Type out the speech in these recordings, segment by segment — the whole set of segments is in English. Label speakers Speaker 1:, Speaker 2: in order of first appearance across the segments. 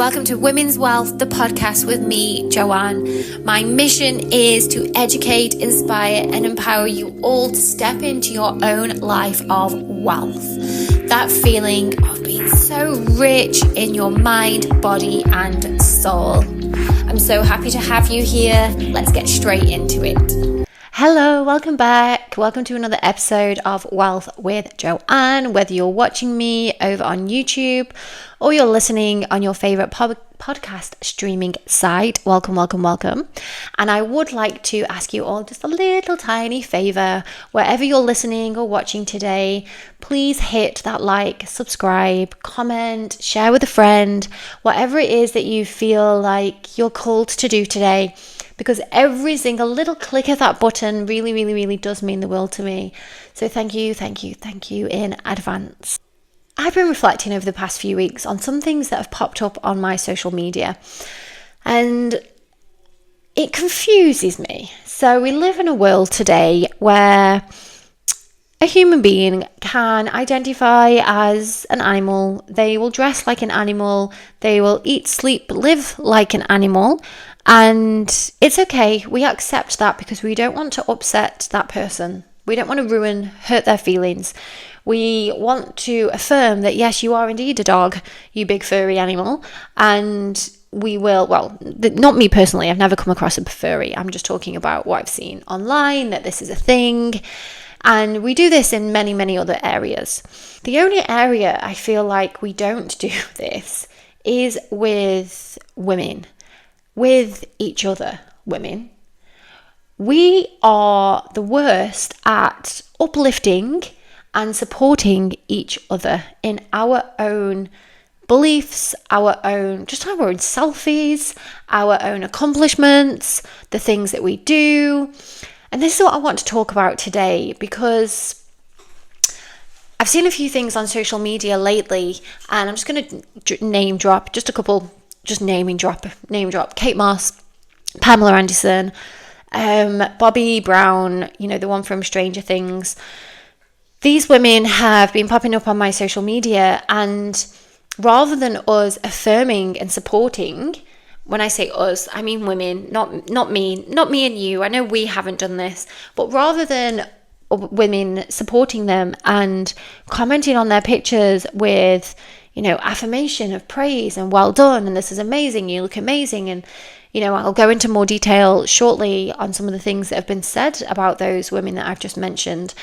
Speaker 1: welcome to Women's Wealth, the podcast with me, Joanne. My mission is to educate, inspire, and empower you all to step into your own life of wealth. That feeling of being so rich in your mind, body, and soul. I'm so happy to have you here. Let's get straight into it. Hello, welcome back. Welcome to another episode of Wealth with Joanne. Whether you're watching me over on YouTube or you're listening on your favorite podcast streaming site, welcome. And I would like to ask you all just a little tiny favor. Wherever you're listening or watching today, please hit that like, subscribe, comment, share with a friend, whatever it is that you feel like you're called to do today. Because every single little click of that button really does mean the world to me. So thank you in advance. I've been reflecting over the past few weeks on some things that have popped up on my social media. And it confuses me. So we live in a world today where a human being can identify as an animal. They will dress like an animal. They will eat, sleep, live like an animal. And it's okay. We accept that because we don't want to upset that person. We don't want to hurt their feelings. We want to affirm that, yes, you are indeed a dog, you big furry animal. And we will, not me personally, I've never come across a furry. I'm just talking about what I've seen online, that this is a thing. And we do this in many other areas. The only area I feel like we don't do this is with women. With each other, women. We are the worst at uplifting and supporting each other in our own beliefs, our own selfies, our own accomplishments, the things that we do. And this is what I want to talk about today, because I've seen a few things on social media lately, and I'm just going to name drop just a couple. Just name drop. Kate Moss, Pamela Anderson, Bobby Brown, the one from Stranger Things. These women have been popping up on my social media, and rather than us affirming and supporting, when I say us, I mean women, not me and you. I know we haven't done this, but rather than women supporting them and commenting on their pictures with affirmation of praise and well done, and this is amazing, you look amazing, and I'll go into more detail shortly on some of the things that have been said about those women that I've just mentioned.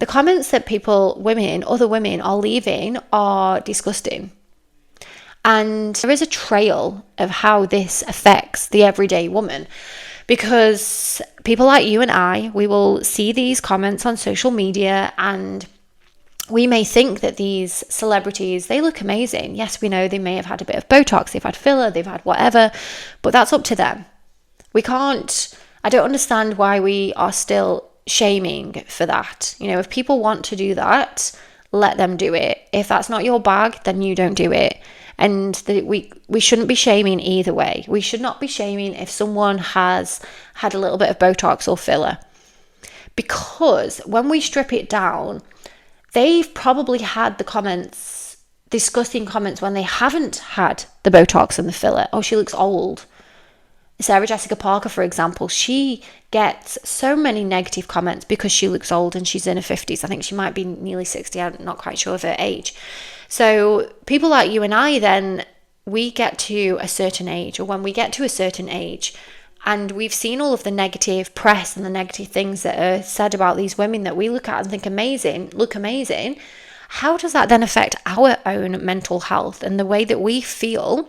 Speaker 1: The comments that other women are leaving are disgusting. And there is a trail of how this affects the everyday woman, because people like you and I, we will see these comments on social media, and we may think that these celebrities, they look amazing. Yes, we know they may have had a bit of Botox, they've had filler, they've had whatever, but that's up to them. I don't understand why we are still shaming for that. If people want to do that, let them do it. If that's not your bag, then you don't do it. And we shouldn't be shaming either way. We should not be shaming if someone has had a little bit of Botox or filler. Because when we strip it down, they've probably had disgusting comments when they haven't had the Botox and the filler. Oh, she looks old. Sarah Jessica Parker, for example, she gets so many negative comments because she looks old and she's in her 50s. I think she might be nearly 60. I'm not quite sure of her age. So people like you and I, then we get to a certain age, or when we get to a certain age, and we've seen all of the negative press and the negative things that are said about these women that we look at and think look amazing. How does that then affect our own mental health and the way that we feel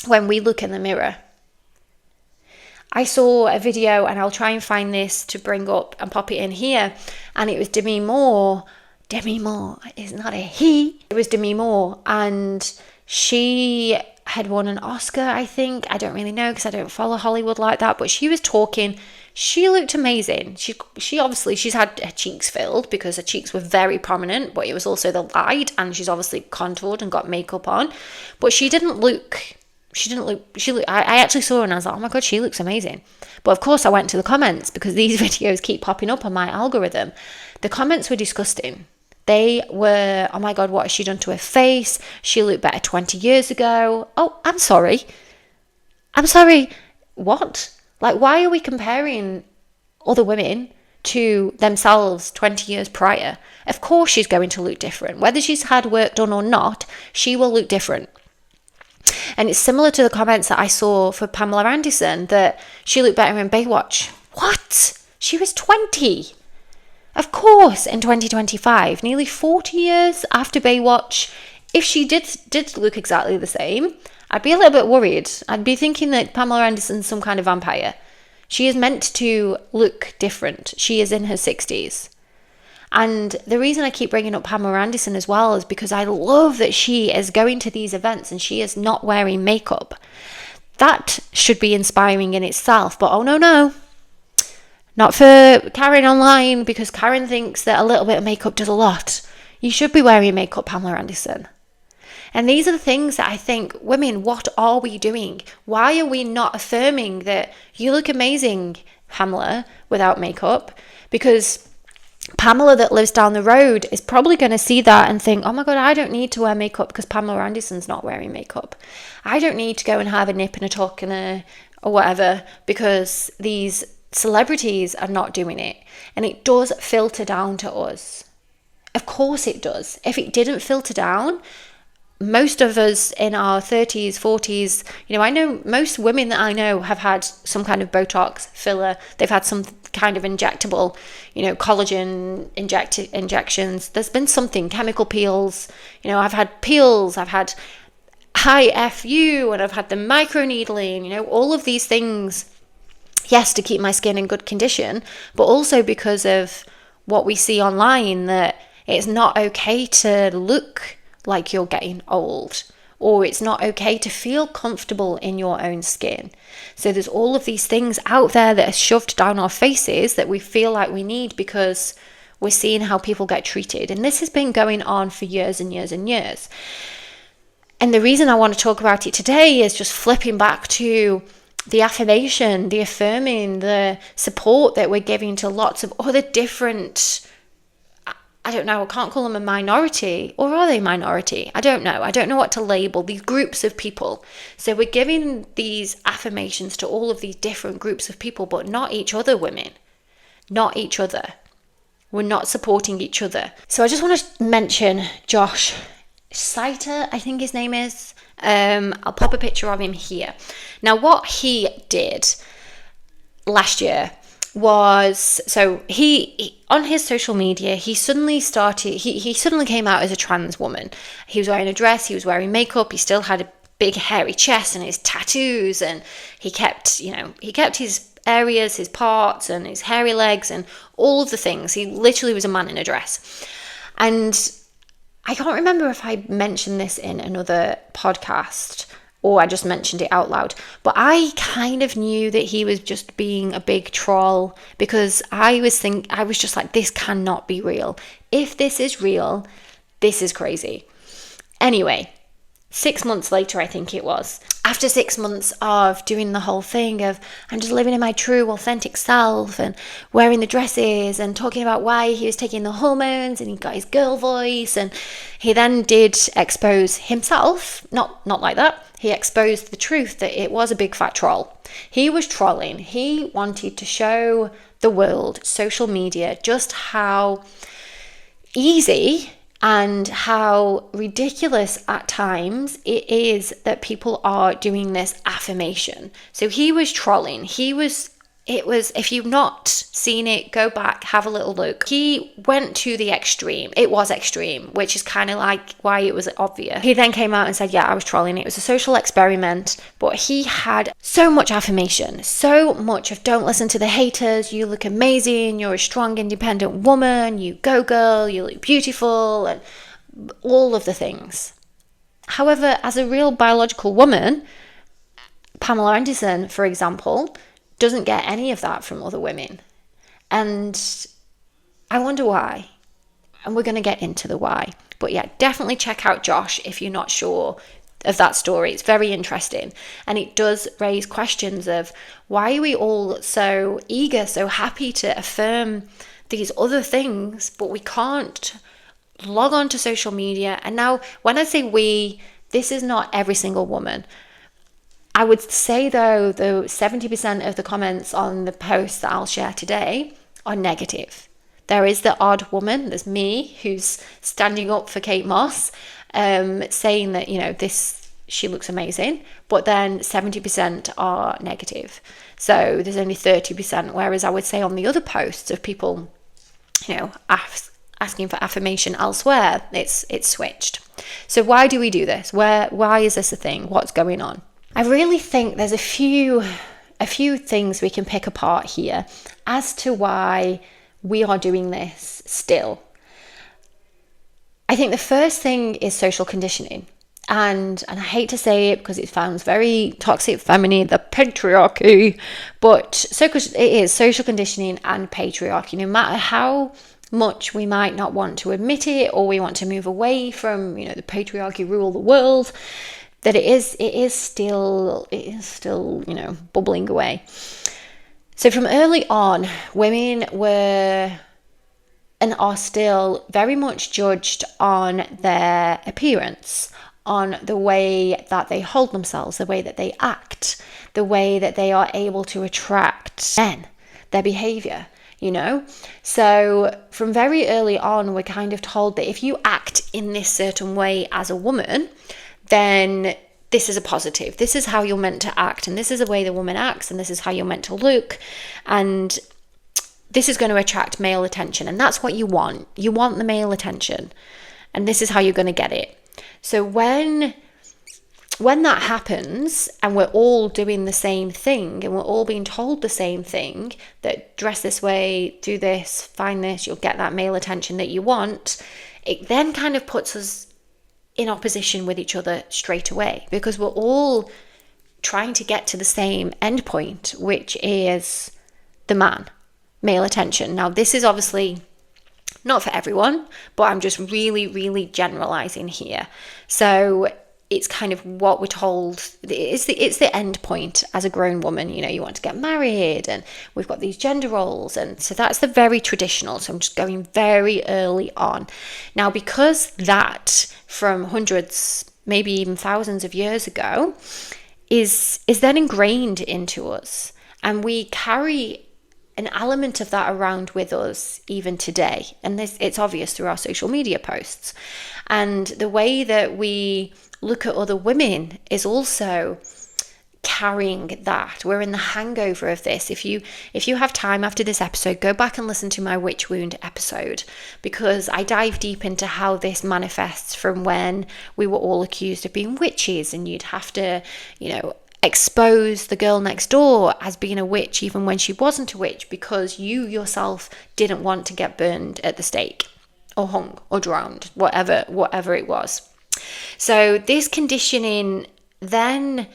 Speaker 1: when we look in the mirror? I saw a video, and I'll try and find this to bring up and pop it in here, and it was Demi Moore. Demi Moore is not a he. It was Demi Moore, and she had won an Oscar, I think. I don't really know because I don't follow Hollywood like that, but she was talking. She looked amazing. She obviously, she's had her cheeks filled because her cheeks were very prominent, but it was also the light, and she's obviously contoured and got makeup on, but she I actually saw her and I was like, oh my God, she looks amazing. But of course I went to the comments because these videos keep popping up on my algorithm. The comments were disgusting. They were, oh my God, what has she done to her face? She looked better 20 years ago. Oh, I'm sorry. What? Like, why are we comparing other women to themselves 20 years prior? Of course she's going to look different. Whether she's had work done or not, she will look different. And it's similar to the comments that I saw for Pamela Anderson, that she looked better in Baywatch. What? She was 20. Of course, in 2025, nearly 40 years after Baywatch, if she did look exactly the same, I'd be a little bit worried. I'd be thinking that Pamela Anderson's some kind of vampire. She is meant to look different. She is in her 60s. And the reason I keep bringing up Pamela Anderson as well is because I love that she is going to these events and she is not wearing makeup. That should be inspiring in itself. But oh no. Not for Karen online, because Karen thinks that a little bit of makeup does a lot. You should be wearing makeup, Pamela Anderson. And these are the things that I think, women, what are we doing? Why are we not affirming that you look amazing, Pamela, without makeup? Because Pamela that lives down the road is probably going to see that and think, oh my God, I don't need to wear makeup because Pamela Anderson's not wearing makeup. I don't need to go and have a nip and a tuck and or whatever because these celebrities are not doing it. And it does filter down to us. Of course it does. If it didn't filter down, most of us in our 30s, 40s, I know most women that I know have had some kind of Botox filler. They've had some kind of injectable, collagen injections. There's been something, chemical peels. I've had peels, I've had high FU, and I've had the microneedling, all of these things. Yes, to keep my skin in good condition, but also because of what we see online, that it's not okay to look like you're getting old, or it's not okay to feel comfortable in your own skin. So there's all of these things out there that are shoved down our faces that we feel like we need because we're seeing how people get treated. And this has been going on for years and years and years. And the reason I want to talk about it today is just flipping back to the affirmation, the affirming, the support that we're giving to lots of other different, I don't know, I can't call them a minority, or are they minority? I don't know. I don't know what to label these groups of people. So we're giving these affirmations to all of these different groups of people, but not each other, women. Not each other. We're not supporting each other. So I just want to mention Josh Saiter, I think his name is. I'll pop a picture of him here. Now, what he did last year was, so he on his social media, he suddenly came out as a trans woman. He was wearing a dress, he was wearing makeup, he still had a big hairy chest and his tattoos, and he kept his areas, his parts and his hairy legs and all of the things. He literally was a man in a dress. And I can't remember if I mentioned this in another podcast or I just mentioned it out loud, but I kind of knew that he was just being a big troll, because I was just like, this cannot be real. If this is real, this is crazy. Anyway, 6 months later, I think it was, after 6 months of doing the whole thing of, I'm just living in my true authentic self and wearing the dresses and talking about why he was taking the hormones and he got his girl voice, and he then did expose himself, not like that. He exposed the truth that it was a big fat troll. He was trolling. He wanted to show the world, social media, just how easy and how ridiculous at times it is that people are doing this affirmation. So he was trolling. If you've not seen it, go back, have a little look. He went to the extreme. It was extreme, which is kind of like why it was obvious. He then came out and said, yeah, I was trolling. It was a social experiment. But he had so much affirmation, so much of, don't listen to the haters. You look amazing. You're a strong, independent woman. You go, girl. You look beautiful, and all of the things. However, as a real biological woman, Pamela Anderson, for example, doesn't get any of that from other women. And I wonder why. And we're going to get into the why. But yeah, definitely check out Josh if you're not sure of that story. It's very interesting. And it does raise questions of, why are we all so eager, so happy to affirm these other things, but we can't log on to social media. And now when I say we, this is not every single woman. I would say though, 70% of the comments on the post that I'll share today are negative. There is the odd woman, there's me, who's standing up for Kate Moss, saying that, she looks amazing, but then 70% are negative. So there's only 30%, whereas I would say on the other posts of people, asking for affirmation elsewhere, it's switched. So why do we do this? Why is this a thing? What's going on? I really think there's a few things we can pick apart here as to why we are doing this still. I think the first thing is social conditioning. And I hate to say it because it sounds very toxic feminine, the patriarchy, but it is social conditioning and patriarchy. No matter how much we might not want to admit it, or we want to move away from, the patriarchy rule the world, that it is still, bubbling away. So from early on, women were and are still very much judged on their appearance, on the way that they hold themselves, the way that they act, the way that they are able to attract men, their behavior, So from very early on, we're kind of told that if you act in this certain way as a woman, then this is a positive. This is how you're meant to act, and this is the way the woman acts, and this is how you're meant to look, and this is going to attract male attention, and that's what you want. You want the male attention, and this is how you're going to get it. So when that happens, and we're all doing the same thing, and we're all being told the same thing, that dress this way, do this, find this, you'll get that male attention that you want, it then kind of puts us in opposition with each other straight away, because we're all trying to get to the same endpoint, which is the man, male attention. Now, this is obviously not for everyone, but I'm just really, really generalizing here. So it's kind of what we're told. It's the end point as a grown woman. You want to get married, and we've got these gender roles, and so that's the very traditional. So I'm just going very early on. Now, because that from hundreds, maybe even thousands of years ago, is then ingrained into us, and we carry an element of that around with us even today. And it's obvious through our social media posts, and the way that we look at other women is also carrying that. We're in the hangover of this. If you have time after this episode, go back and listen to my witch wound episode, because I dive deep into how this manifests from when we were all accused of being witches, and you'd have to, expose the girl next door as being a witch even when she wasn't a witch, because you yourself didn't want to get burned at the stake or hung or drowned, whatever it was. So this conditioning then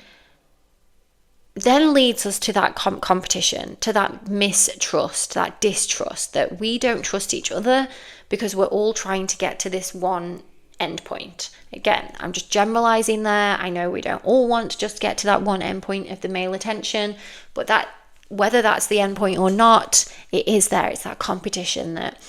Speaker 1: leads us to that competition, to that mistrust, that distrust, that we don't trust each other because we're all trying to get to this one endpoint. Again, I'm just generalizing there. I know we don't all want to just get to that one endpoint of the male attention, but that, whether that's the endpoint or not, it is there. It's that competition that,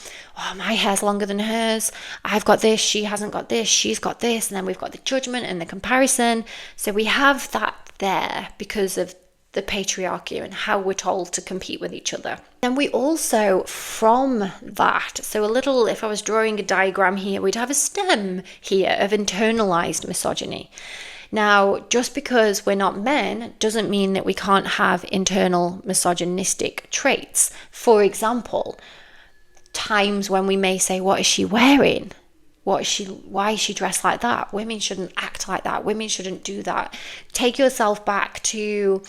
Speaker 1: my hair's longer than hers, I've got this, she hasn't got this, she's got this, and then we've got the judgment and the comparison. So we have that there because of the patriarchy and how we're told to compete with each other. And we also, from that, so a little, if I was drawing a diagram here, we'd have a stem here of internalized misogyny. Now, just because we're not men doesn't mean that we can't have internal misogynistic traits. For example, times when we may say, what is she wearing? Why is she dressed like that? Women shouldn't act like that. Women shouldn't do that. Take yourself back to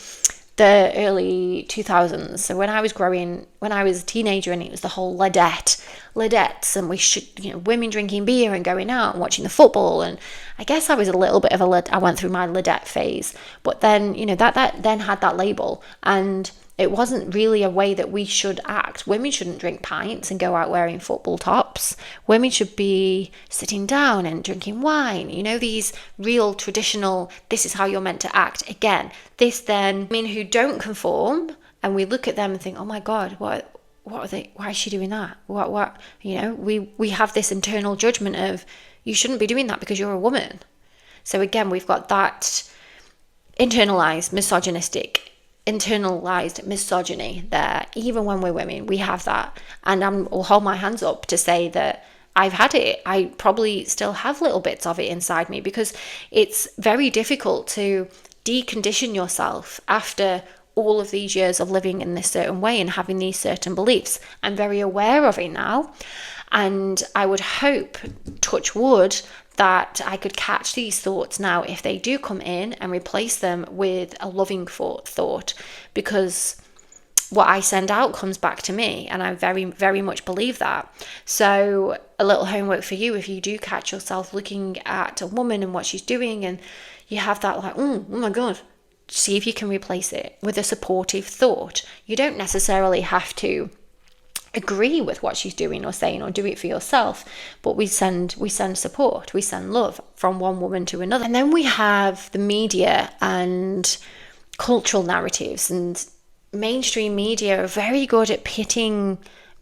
Speaker 1: the early 2000s. So when I was a teenager, and it was the whole Ladettes, and we should, women drinking beer and going out and watching the football. And I guess I was a little bit of I went through my Ladette phase, but then, that then had that label, and it wasn't really a way that we should act. Women shouldn't drink pints and go out wearing football tops. Women should be sitting down and drinking wine. These real traditional, this is how you're meant to act. Again, this then, women who don't conform, and we look at them and think, oh my God, what what are they? Why is she doing that? What? We have this internal judgment of, you shouldn't be doing that because you're a woman. So again, we've got that internalized misogyny there. Even when we're women, we have that. And I'll hold my hands up to say that I've had it. I probably still have little bits of it inside me, because it's very difficult to decondition yourself after all of these years of living in this certain way and having these certain beliefs. I'm very aware of it now. And I would hope, touch wood, that I could catch these thoughts now if they do come in, and replace them with a loving thought, because what I send out comes back to me, and I very, very much believe that. So a little homework for you: if you do catch yourself looking at a woman and what she's doing, and you have that like, oh my God, see if you can replace it with a supportive thought. You don't necessarily have to agree with what she's doing or saying, or do it for yourself, but we send support, we send love from one woman to another. And then we have the media and cultural narratives, and mainstream media are very good at pitting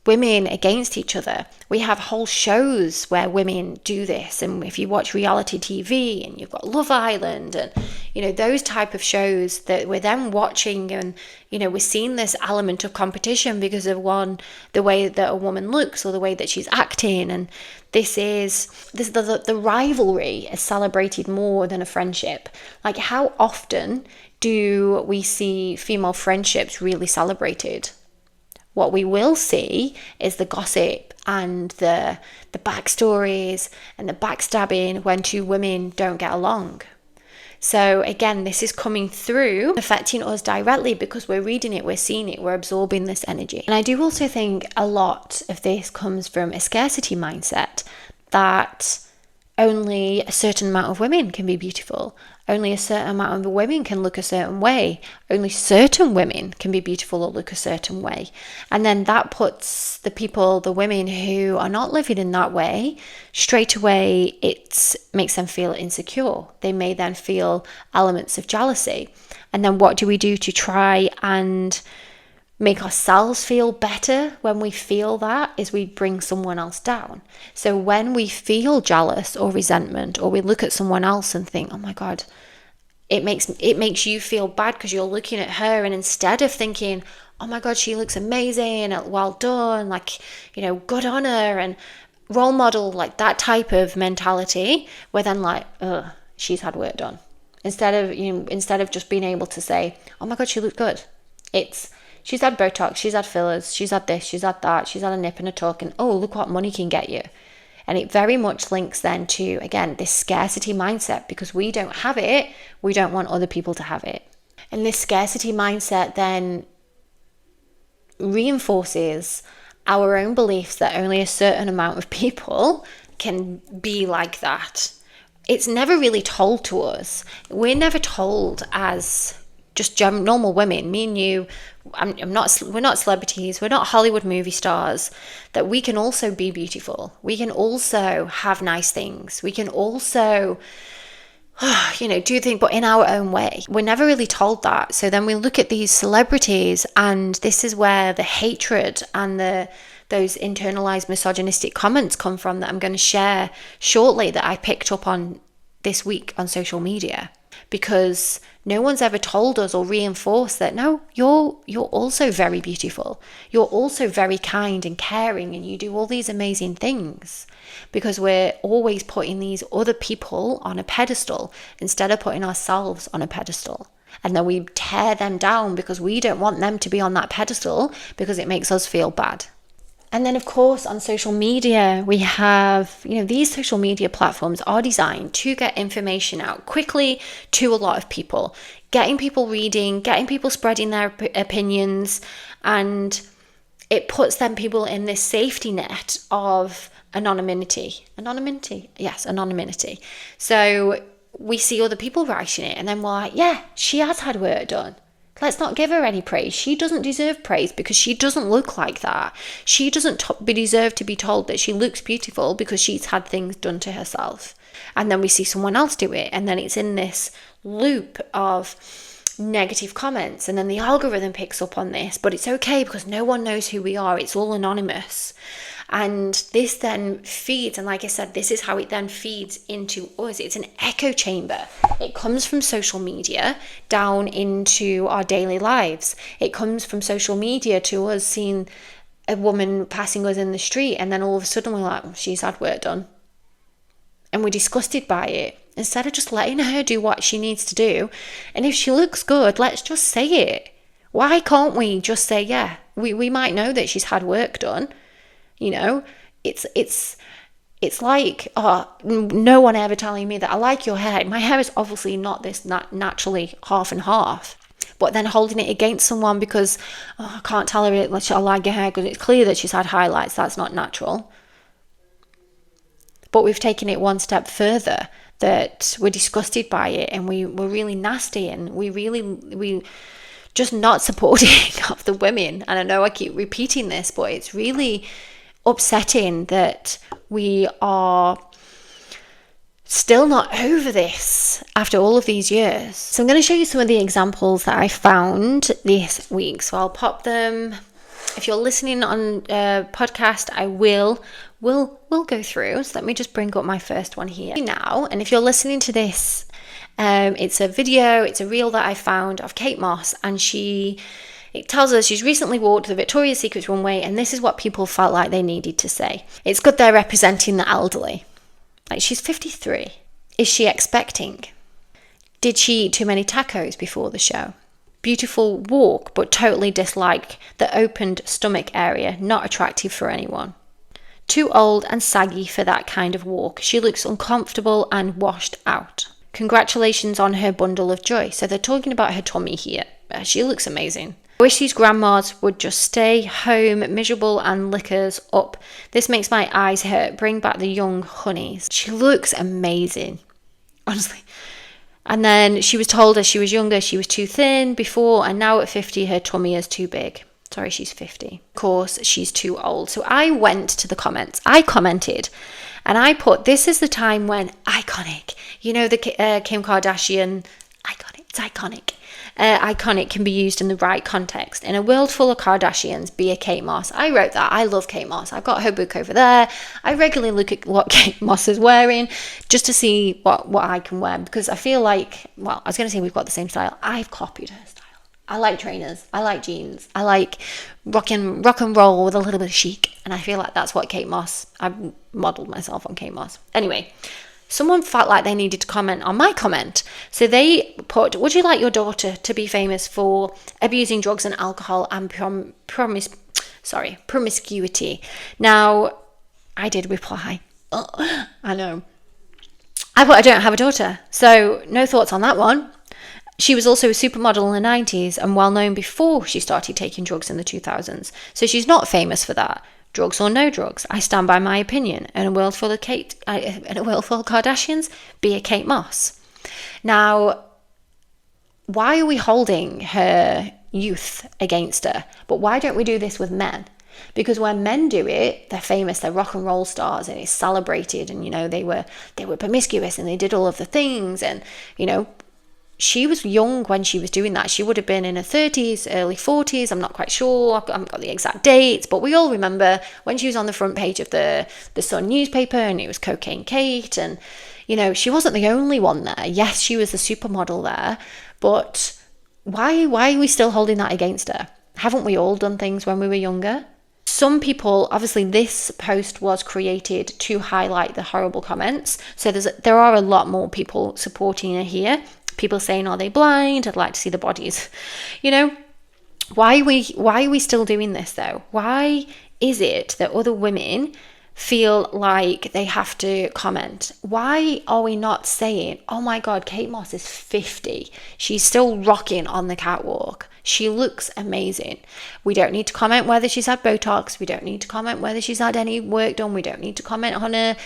Speaker 1: women against each other. We have whole shows where women do this, and if you watch reality TV, and you've got Love Island and those type of shows that we're then watching, and we're seeing this element of competition because of the way that a woman looks or the way that she's acting. And the rivalry is celebrated more than a friendship. Like, how often do we see female friendships really celebrated? What we will see is the gossip and the backstories and the backstabbing when two women don't get along. So again, this is coming through, affecting us directly, because we're reading it, we're seeing it, we're absorbing this energy. And I do also think a lot of this comes from a scarcity mindset, that only a certain amount of women can be beautiful. Only a certain amount of women can look a certain way. Only certain women can be beautiful or look a certain way. And then that puts the women who are not living in that way, straight away it makes them feel insecure. They may then feel elements of jealousy. And then what do we do to try and make ourselves feel better when we feel that? Is we bring someone else down. So when we feel jealous or resentment, or we look at someone else and think, oh my God, it makes you feel bad because you're looking at her, and instead of thinking, oh my God, she looks amazing, well done, like, good on her, and role model, like that type of mentality, we're then like, she's had work done. Instead of just being able to say, oh my God, she looked good. She's had Botox, she's had fillers, she's had this, she's had that, she's had a nip and a tuck, and oh, look what money can get you. And it very much links then to, again, this scarcity mindset, because we don't have it, we don't want other people to have it. And this scarcity mindset then reinforces our own beliefs that only a certain amount of people can be like that. It's never really told to us. We're never told as just normal women, me and you, we're not celebrities, we're not Hollywood movie stars, that we can also be beautiful. We can also have nice things. We can also, do things, but in our own way. We're never really told that. So then we look at these celebrities, and this is where the hatred and those internalized misogynistic comments come from, that I'm going to share shortly, that I picked up on this week on social media. Because no one's ever told us or reinforced that, no, you're also very beautiful. You're also very kind and caring, and you do all these amazing things. Because we're always putting these other people on a pedestal instead of putting ourselves on a pedestal. And then we tear them down because we don't want them to be on that pedestal, because it makes us feel bad. And then, of course, on social media, we have, these social media platforms are designed to get information out quickly to a lot of people, getting people reading, getting people spreading their opinions, and it puts them people in this safety net of anonymity. Yes, anonymity. So we see other people writing it, and then we're like, yeah, she has had work done. Let's not give her any praise. She doesn't deserve praise because she doesn't look like that. She doesn't deserve to be told that she looks beautiful because she's had things done to herself. And then we see someone else do it. And then it's in this loop of negative comments, and then the algorithm picks up on this, but it's okay because no one knows who we are. It's all anonymous. And this then feeds, and like I said, this is how it then feeds into us. It's an echo chamber. It comes from social media down into our daily lives. It comes from social media to us seeing a woman passing us in the street, and then all of a sudden we're like, oh, she's had work done. And we're disgusted by it. Instead of just letting her do what she needs to do. And if she looks good, let's just say it. Why can't we just say, yeah, we might know that she's had work done. You know, it's like, oh, no one ever telling me that I like your hair. My hair is obviously not this naturally half and half. But then holding it against someone because, oh, I can't tell her I like your hair because it's clear that she's had highlights. That's not natural. But we've taken it one step further, that we're disgusted by it, and we're really nasty, and we just not supporting of the women. And I know I keep repeating this, but it's really upsetting that we are still not over this after all of these years. So I'm going to show you some of the examples that I found this week. So I'll pop them. If you're listening on a podcast, I will go through. So let me just bring up my first one here now. And if you're listening to this, it's a video, it's a reel that I found of Kate Moss, and it tells us she's recently walked the Victoria's Secret runway, and this is what people felt like they needed to say. It's good they're representing the elderly. Like, she's 53. Is she expecting? Did she eat too many tacos before the show? Beautiful walk, but totally dislike the opened stomach area, not attractive for anyone. Too old and saggy for that kind of walk. She looks uncomfortable and washed out. Congratulations on her bundle of joy. So they're talking about her tummy here. She looks amazing. I wish these grandmas would just stay home, miserable and liquors up. This makes my eyes hurt. Bring back the young honeys. She looks amazing, honestly. And then she was told as she was younger she was too thin before, and now at 50 her tummy is too big. Sorry, she's 50. Of course, she's too old. So I went to the comments. I commented, and I put, this is the time when iconic, you know, the Kim Kardashian, iconic, it's iconic. Iconic can be used in the right context. In a world full of Kardashians, be a Kate Moss. I wrote that. I love Kate Moss. I've got her book over there. I regularly look at what Kate Moss is wearing just to see what I can wear, because I feel like, well, I was going to say we've got the same style. I've copied her style. I like trainers. I like jeans. I like rock and roll with a little bit of chic. And I feel like that's what Kate Moss, I've modeled myself on Kate Moss. Anyway, someone felt like they needed to comment on my comment. So they put, would you like your daughter to be famous for abusing drugs and alcohol and promiscuity? Now, I did reply. Oh, I know. I don't have a daughter, so no thoughts on that one. She was also a supermodel in the 90s and well known before she started taking drugs in the 2000s. So she's not famous for that. Drugs or no drugs, I stand by my opinion. In a world full of Kardashians, be a Kate Moss. Now, why are we holding her youth against her? But why don't we do this with men? Because when men do it, they're famous, they're rock and roll stars, and it's celebrated, and, you know, they were promiscuous and they did all of the things, and, you know, she was young when she was doing that. She would have been in her 30s, early 40s. I'm not quite sure. I haven't got the exact dates. But we all remember when she was on the front page of the Sun newspaper, and it was Cocaine Kate. And, you know, she wasn't the only one there. Yes, she was the supermodel there. But why are we still holding that against her? Haven't we all done things when we were younger? Some people, obviously this post was created to highlight the horrible comments. So there are a lot more people supporting her here. People saying, are they blind? I'd like to see the bodies. You know, why are we still doing this though? Why is it that other women feel like they have to comment? Why are we not saying, oh my God, Kate Moss is 50. She's still rocking on the catwalk. She looks amazing. We don't need to comment whether she's had Botox. We don't need to comment whether she's had any work done. We don't need to comment on her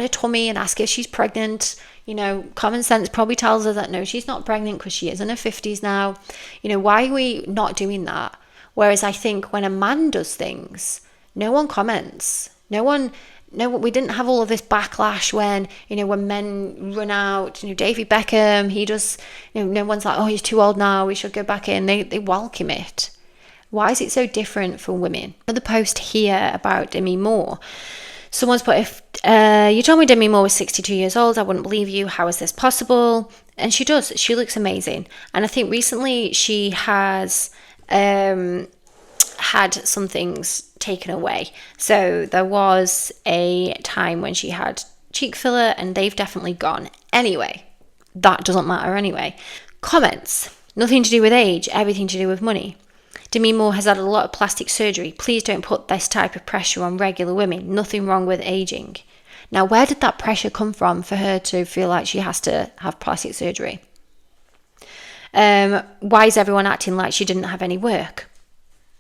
Speaker 1: tummy and ask if she's pregnant. You know, common sense probably tells her that no, she's not pregnant because she is in her 50s now. You know, why are we not doing that? Whereas I think when a man does things, no one comments. No one we didn't have all of this backlash when, when men run out. David Beckham, he just, no one's like, oh, he's too old now, we should go back in. They welcome it. Why is it so different for women? Another post here about Demi Moore. Someone's put, if you told me Demi Moore was 62 years old, I wouldn't believe you. How is this possible? And she does. She looks amazing. And I think recently she has had some things taken away. So there was a time when she had cheek filler and they've definitely gone. Anyway, that doesn't matter anyway. Comments. Nothing to do with age, everything to do with money. Demi Moore has had a lot of plastic surgery. Please don't put this type of pressure on regular women. Nothing wrong with aging. Now, where did that pressure come from for her to feel like she has to have plastic surgery? Why is everyone acting like she didn't have any work?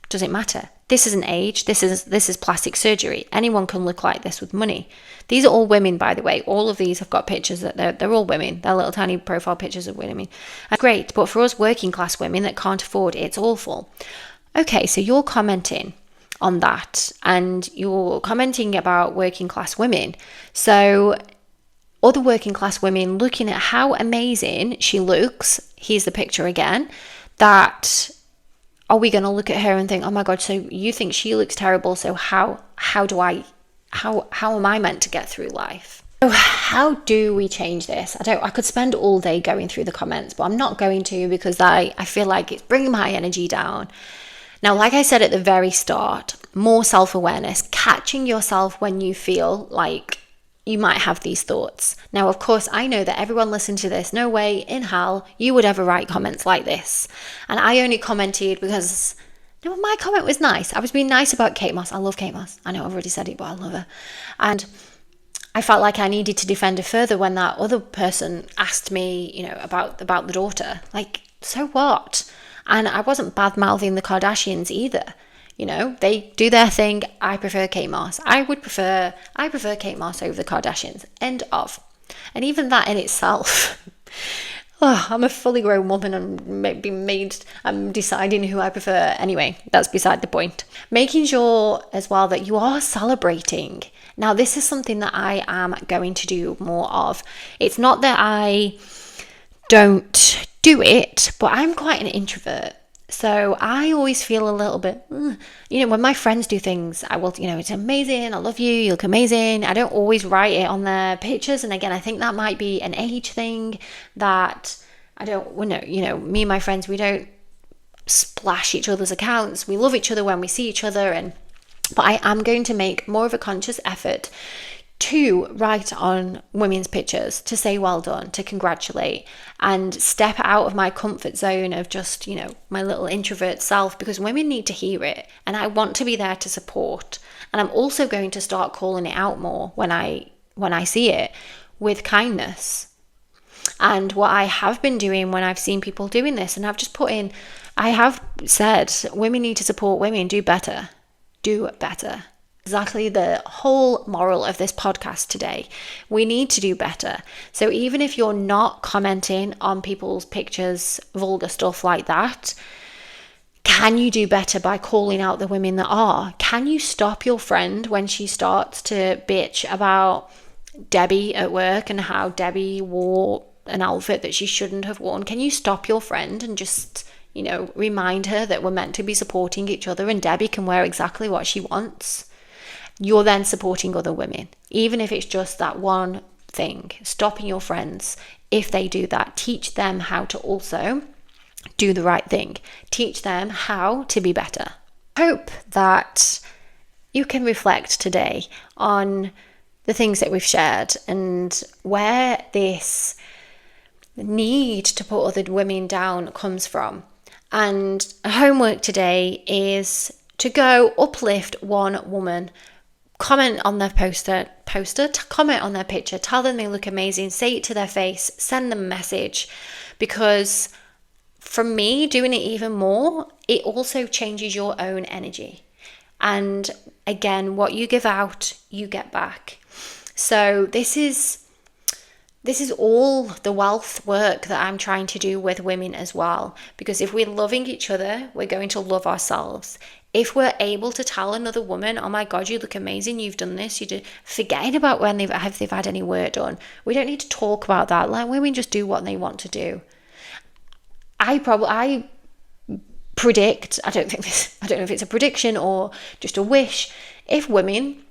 Speaker 1: Does it matter? This isn't age. This is plastic surgery. Anyone can look like this with money. These are all women, by the way. All of these have got pictures that they're all women. They're little tiny profile pictures of women. That's great, but for us working class women that can't afford it, it's awful. Okay, so you're commenting on that, and you're commenting about working class women. So other working class women looking at how amazing she looks. Here's the picture again. That. Are we going to look at her and think, oh my God, so you think she looks terrible, so how am I meant to get through life? So how do we change this? I could spend all day going through the comments, but I'm not going to, because I feel like it's bringing my energy down. Now, like I said at the very start, more self-awareness, catching yourself when you feel like you might have these thoughts. Now, of course, I know that everyone listening to this, no way in hell you would ever write comments like this. And I only commented because my comment was nice. I was being nice about Kate Moss. I love Kate Moss. I know I've already said it, but I love her. And I felt like I needed to defend her further when that other person asked me, about the daughter. Like, so what? And I wasn't bad-mouthing the Kardashians either. They do their thing. I prefer Kate Moss. I prefer Kate Moss over the Kardashians. End of. And even that in itself, I'm a fully grown woman and I'm deciding who I prefer. Anyway, that's beside the point. Making sure as well that you are celebrating. Now, this is something that I am going to do more of. It's not that I don't do it, but I'm quite an introvert. So I always feel a little bit, when my friends do things, I will, it's amazing, I love you, you look amazing. I don't always write it on their pictures. And again, I think that might be an age thing that I don't, me and my friends, we don't splash each other's accounts. We love each other when we see each other. But I am going to make more of a conscious effort to write on women's pictures, to say well done, to congratulate, and step out of my comfort zone of just, my little introvert self, because women need to hear it and I want to be there to support. And I'm also going to start calling it out more when I see it with kindness. And what I have been doing when I've seen people doing this, and I've just put in, I have said, women need to support women, do better. Exactly the whole moral of this podcast today. We need to do better. So even if you're not commenting on people's pictures, vulgar stuff like that, can you do better by calling out the women that are? Can you stop your friend when she starts to bitch about Debbie at work and how Debbie wore an outfit that she shouldn't have worn? Can you stop your friend and just, remind her that we're meant to be supporting each other and Debbie can wear exactly what she wants? You're then supporting other women, even if it's just that one thing. Stopping your friends, if they do that, teach them how to also do the right thing. Teach them how to be better. Hope that you can reflect today on the things that we've shared and where this need to put other women down comes from. And homework today is to go uplift one woman. Comment on their poster, comment on their picture, tell them they look amazing, say it to their face, send them a message. Because for me, doing it even more, it also changes your own energy. And again, what you give out, you get back. So this is all the wealth work that I'm trying to do with women as well. Because if we're loving each other, we're going to love ourselves. If we're able to tell another woman, oh my God, you look amazing, you've done this, you did, forgetting about when they've had any work done. We don't need to talk about that. Let women just do what they want to do. I predict, I don't know if it's a prediction or just a wish, if women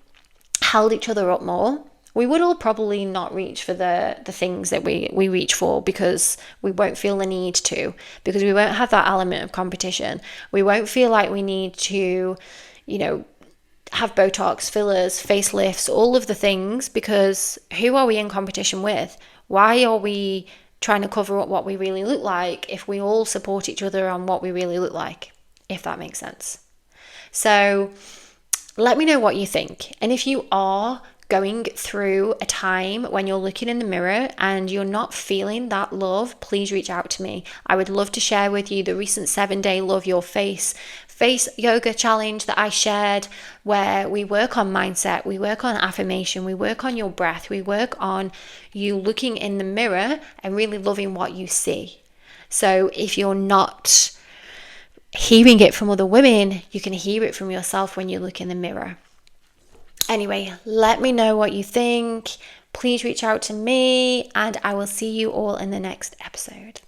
Speaker 1: held each other up more, we would all probably not reach for the things that we reach for, because we won't feel the need to, because we won't have that element of competition. We won't feel like we need to, have Botox, fillers, facelifts, all of the things, because who are we in competition with? Why are we trying to cover up what we really look like if we all support each other on what we really look like, if that makes sense? So let me know what you think. And if you are going through a time when you're looking in the mirror and you're not feeling that love, please reach out to me. I would love to share with you the recent 7-day Love Your Face yoga challenge that I shared, where we work on mindset, we work on affirmation, we work on your breath, we work on you looking in the mirror and really loving what you see. So if you're not hearing it from other women, you can hear it from yourself when you look in the mirror. Anyway, let me know what you think. Please reach out to me, and I will see you all in the next episode.